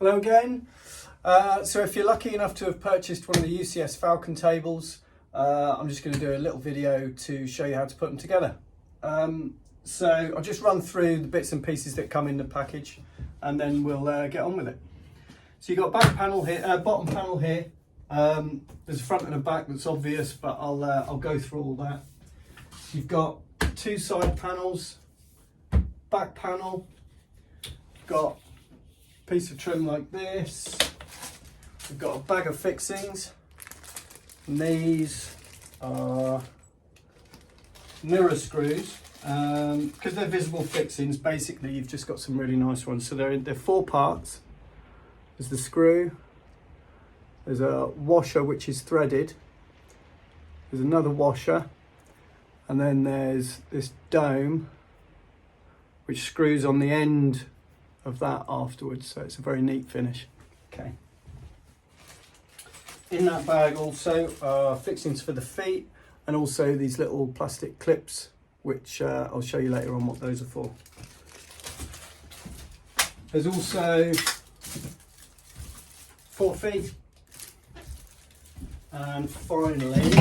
Hello again. So if you're lucky enough to have purchased one of the UCS Falcon tables, I'm just going to do a little video to show you how to put them together. So I'll just run through the bits and pieces that come in the package and then we'll get on with it. So you've got back panel here, bottom panel here. There's a front and a back that's obvious, but I'll go through all that. You've got two side panels, back panel, got a piece of trim like this. We've got a bag of fixings, and these are mirror screws. Because they're visible fixings, basically you've just got some really nice ones. So they're four parts. There's the screw, there's a washer which is threaded, there's another washer, and then there's this dome which screws on the end of that afterwards, so it's a very neat finish. Okay. In that bag also are fixings for the feet and also these little plastic clips, which I'll show you later on what those are for. There's also 4 feet, and finally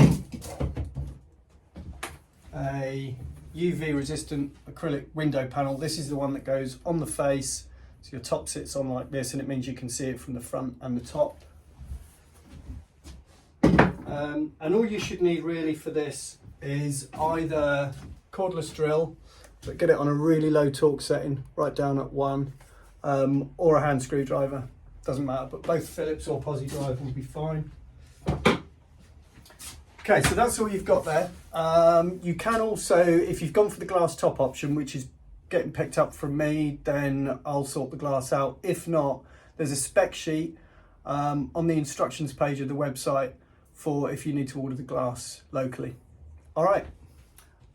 a UV resistant acrylic window panel. This is the one that goes on the face, so your top sits on like this, and it means you can see it from the front and the top. And all you should need really for this is either cordless drill, but get it on a really low torque setting, right down at 1, or a hand screwdriver, doesn't matter, but both Phillips or Posi drive will be fine. Okay, so that's all you've got there. You can also, if you've gone for the glass top option, which is getting picked up from me, then I'll sort the glass out. If not, there's a spec sheet on the instructions page of the website for if you need to order the glass locally. All right.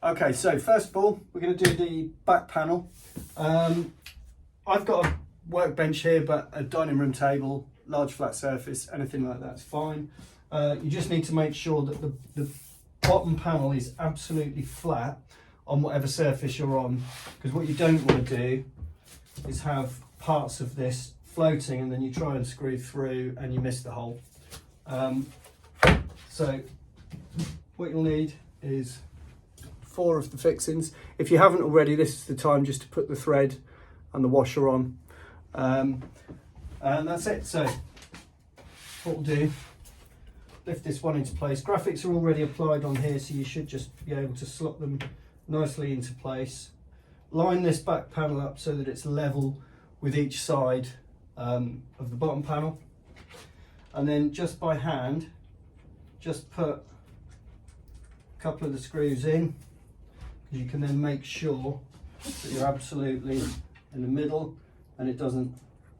Okay, so first of all, we're going to do the back panel. I've got a workbench here, but a dining room table, large flat surface, anything like that's fine. You just need to make sure that the bottom panel is absolutely flat on whatever surface you're on, because what you don't want to do is have parts of this floating and then you try and screw through and you miss the hole. So what you'll need is 4 of the fixings. If you haven't already, this is the time just to put the thread and the washer on. And that's it. So what we'll do, lift this one into place. Graphics are already applied on here, so you should just be able to slot them nicely into place. Line this back panel up so that it's level with each side of the bottom panel. And then just by hand, just put a couple of the screws in, because you can then make sure that you're absolutely in the middle and it doesn't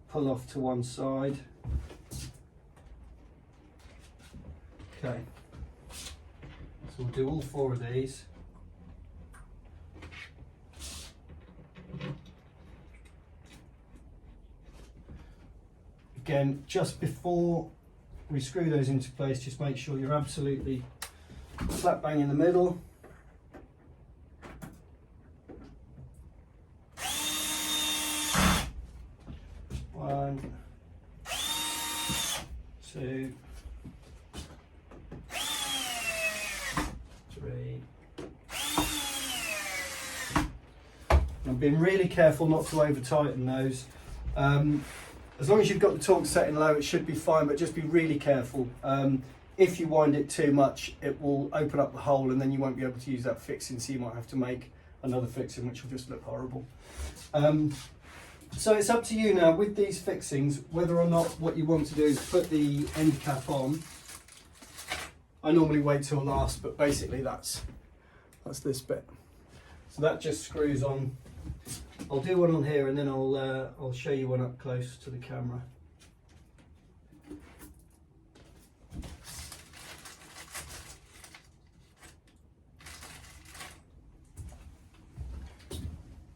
pull off to one side. Okay, so we'll do all 4 of these. Again, just before we screw those into place, just make sure you're absolutely slap bang in the middle. One, 2, 3. I'm being really careful not to over tighten those. As long as you've got the torque setting low, it should be fine, but just be really careful. If you wind it too much, it will open up the hole and then you won't be able to use that fixing, so you might have to make another fixing, which will just look horrible. So it's up to you now with these fixings, whether or not what you want to do is put the end cap on. I normally wait till last, but basically that's this bit. So that just screws on. I'll do one on here and then I'll show you one up close to the camera.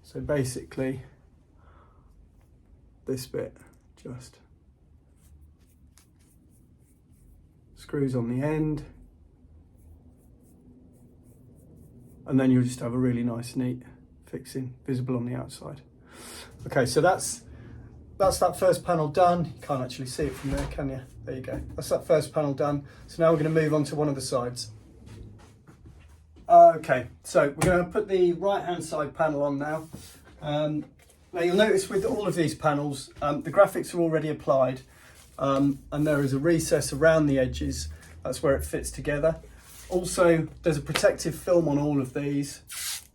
So basically this bit just screws on the end, and then you'll just have a really nice neat fixing visible on the outside. Okay, so that's that's that first panel done. You can't actually see it from there, can you? There you go. That's that first panel done. So now we're going to move on to one of the sides. Okay, so we're going to put the right hand side panel on now. Now you'll notice with all of these panels, the graphics are already applied, and there is a recess around the edges. That's where it fits together. Also, there's a protective film on all of these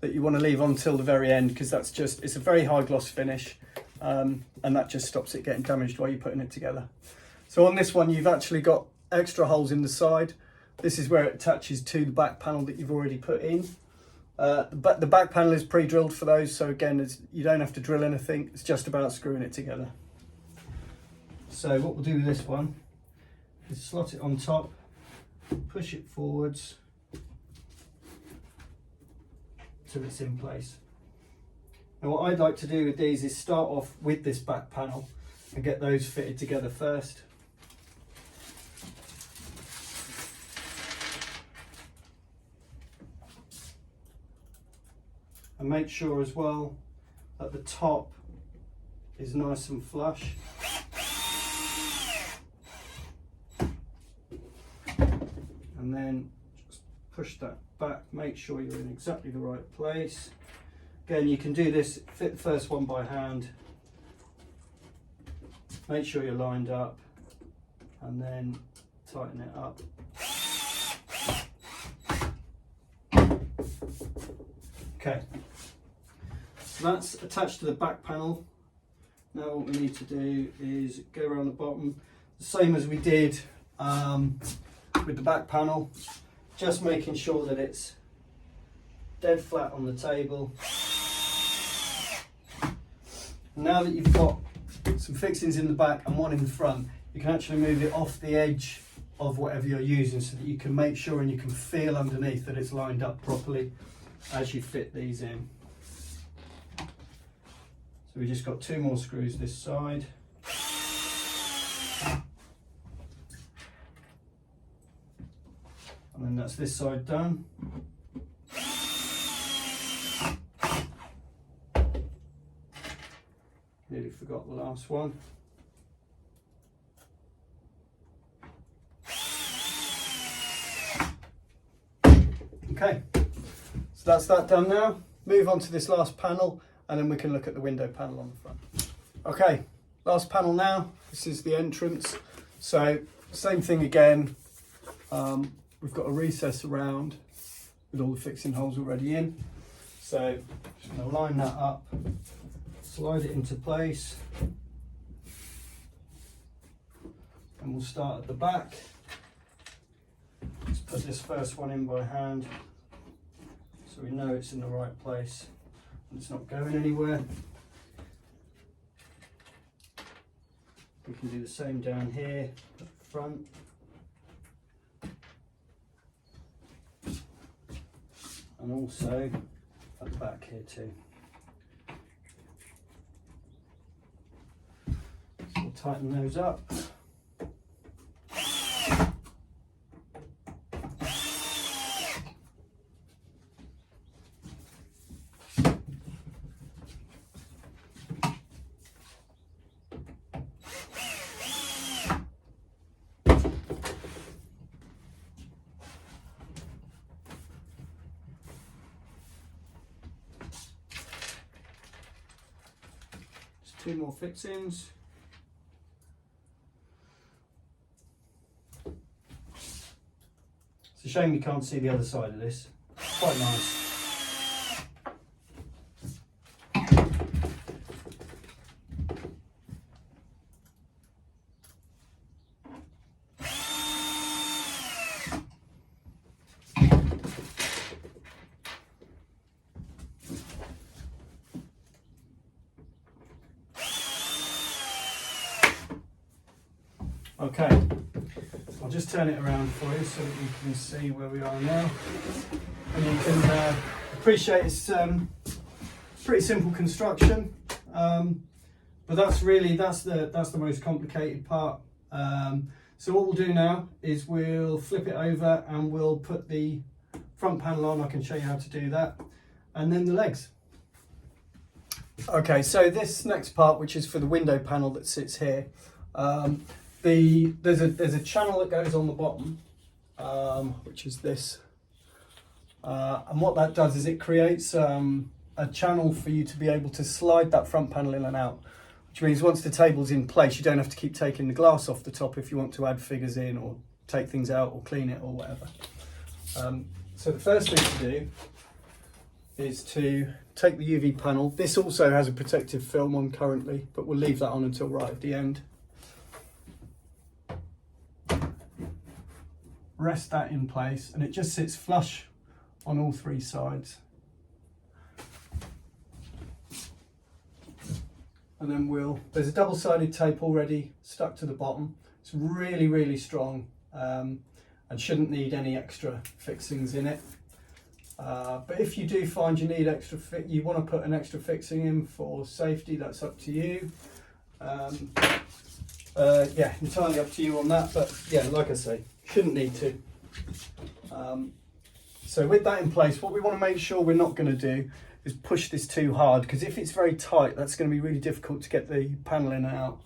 that you want to leave on till the very end, because it's a very high gloss finish, and that just stops it getting damaged while you're putting it together. So on this one, you've actually got extra holes in the side. This is where it attaches to the back panel that you've already put in. The back panel is pre-drilled for those, so again, you don't have to drill anything. It's just about screwing it together. So what we'll do with this one is slot it on top, push it forwards till it's in place. Now what I'd like to do with these is start off with this back panel and get those fitted together first. And make sure as well that the top is nice and flush. And then just push that back, make sure you're in exactly the right place. Again, you can do this, fit the first one by hand, make sure you're lined up, and then tighten it up. Okay, so that's attached to the back panel. Now what we need to do is go around the bottom, the same as we did with the back panel, just making sure that it's dead flat on the table. Now that you've got some fixings in the back and one in the front, you can actually move it off the edge of whatever you're using so that you can make sure and you can feel underneath that it's lined up properly as you fit these in. So we just got 2 more screws this side. And then that's this side done. Nearly forgot the last one. Okay, so that's that done now. Move on to this last panel and then we can look at the window panel on the front. Okay, last panel now. This is the entrance. So same thing again. We've got a recess around with all the fixing holes already in. So just going to line that up, slide it into place, and we'll start at the back. Let's put this first one in by hand so we know it's in the right place and it's not going anywhere. We can do the same down here at the front. And also at the back here too. So we'll tighten those up. Just 2 more fixings. It's a shame you can't see the other side of this. Quite nice. Okay, I'll just turn it around for you so that you can see where we are now, and you can appreciate it's pretty simple construction, but that's the most complicated part. So what we'll do now is we'll flip it over and we'll put the front panel on. I can show you how to do that, and then the legs. Okay, so this next part, which is for the window panel that sits here, there's a channel that goes on the bottom, which is this, and what that does is it creates a channel for you to be able to slide that front panel in and out, which means once the table's in place, you don't have to keep taking the glass off the top if you want to add figures in or take things out or clean it or whatever. So the first thing to do is to take the UV panel. This also has a protective film on currently, but we'll leave that on until right at the end. Rest that in place, and it just sits flush on all three sides. And then there's a double-sided tape already stuck to the bottom. It's really, really strong, and shouldn't need any extra fixings in it. But if you do find you need you want to put an extra fixing in for safety, that's up to you. Yeah, entirely up to you on that, but yeah, like I say, shouldn't need to. So with that in place, what we want to make sure we're not going to do is push this too hard, because if it's very tight, that's going to be really difficult to get the panel in and out.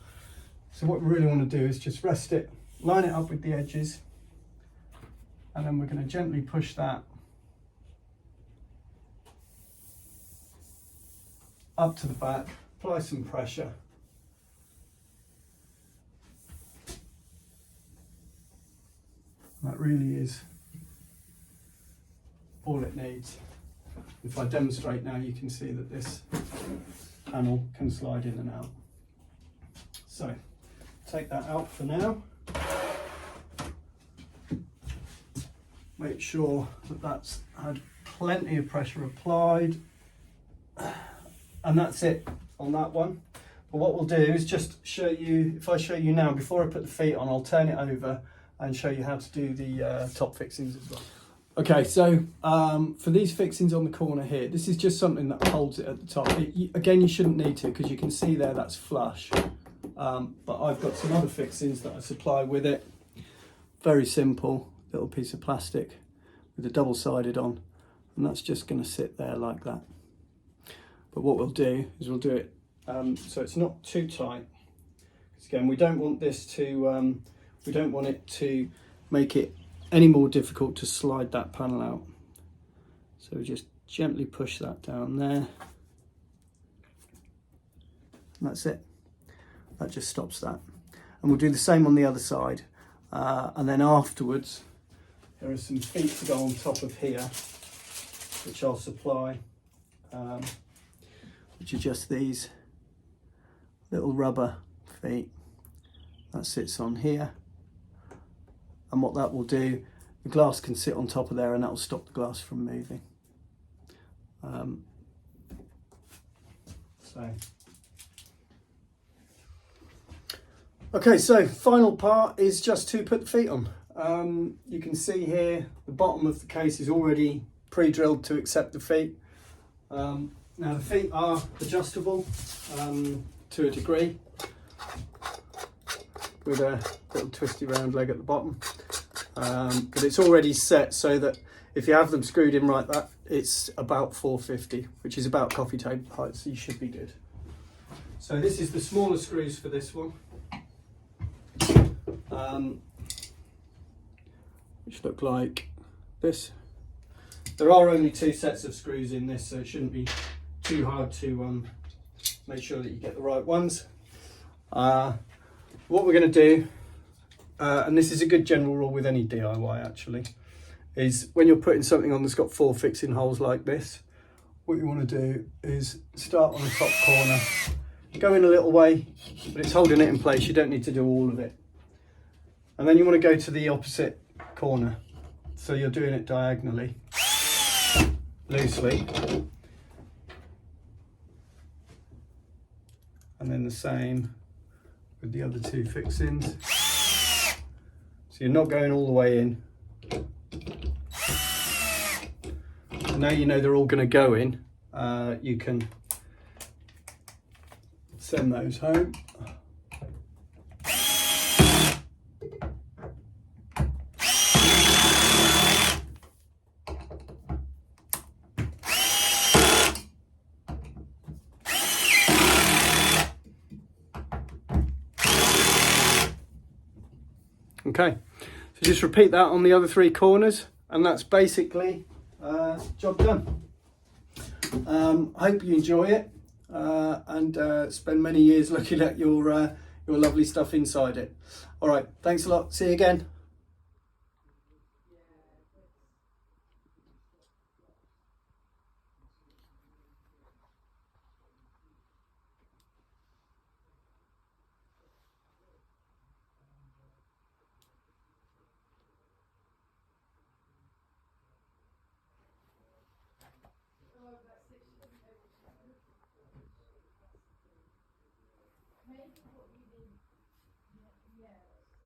So what we really want to do is just rest it, line it up with the edges, and then we're going to gently push that up to the back, apply some pressure. That really is all it needs. If I demonstrate now, you can see that this panel can slide in and out. So take that out for now. Make sure that that's had plenty of pressure applied. And that's it on that one. But what we'll do is just show you, if I show you now, before I put the feet on, I'll turn it over and show you how to do the top fixings as well. Okay, so for these fixings on the corner here, this is just something that holds it at the top. Again, you shouldn't need to, because you can see there that's flush. But I've got some other fixings that I supply with it. Very simple, little piece of plastic with a double-sided on, and that's just going to sit there like that. But what we'll do is we'll do it so it's not too tight. Because again, we don't want this to, we don't want it to make it any more difficult to slide that panel out. So we just gently push that down there. And that's it. That just stops that. And we'll do the same on the other side. And then afterwards, there are some feet to go on top of here, which I'll supply. Which are just these little rubber feet that sits on here, and what that will do, the glass can sit on top of there, and that will stop the glass from moving. Okay, so final part is just to put the feet on. You can see here the bottom of the case is already pre-drilled to accept the feet. Now the feet are adjustable to a degree, with a little twisty round leg at the bottom, but it's already set so that if you have them screwed in like that, it's about 450, which is about coffee table height, so you should be good. So this is the smaller screws for this one, which look like this. There are only 2 sets of screws in this, so it shouldn't be too hard to make sure that you get the right ones. What we're going to do, and this is a good general rule with any DIY actually, is when you're putting something on that's got 4 fixing holes like this, what you want to do is start on the top corner, go in a little way, but it's holding it in place, you don't need to do all of it. And then you want to go to the opposite corner, so you're doing it diagonally, loosely. And then the same with the other 2 fixings. So you're not going all the way in. And now you know they're all going to go in, you can send those home. Okay, so just repeat that on the other 3 corners, and that's basically job done. I hope you enjoy it and spend many years looking at your lovely stuff inside it. All right, thanks a lot. See you again.